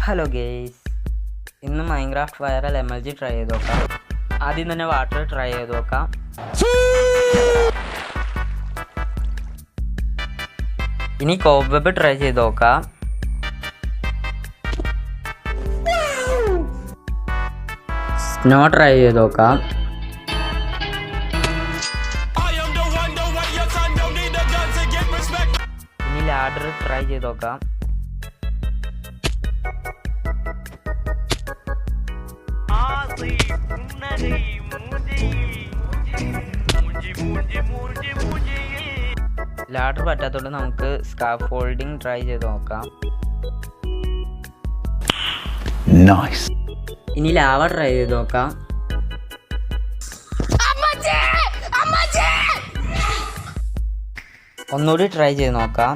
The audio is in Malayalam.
ഹലോ ഗേയ്സ്, ഇന്ന് മൈൻക്രാഫ്റ്റ് വൈറൽ MLG ട്രൈ ചെയ്ത് നോക്കാം. ആദ്യം തന്നെ വാട്ടർ ട്രൈ ചെയ്ത് നോക്കാം. ഇനി കോബ്വെബ് ട്രൈ ചെയ്ത് നോക്കാം. സ്നോ ട്രൈ ചെയ്ത് നോക്കാം. ഇനി ലാഡർ ട്രൈ ചെയ്ത് നോക്കാം. ലാഡർ പറ്റാത്തതുകൊണ്ട് നമുക്ക് സ്കാഫോൾഡിങ് ട്രൈ ചെയ്ത് നോക്കാം. ഇനി ലാവ ട്രൈ ചെയ്ത് നോക്കാം. ഒന്നുകൂടി ട്രൈ ചെയ്ത് നോക്കാം.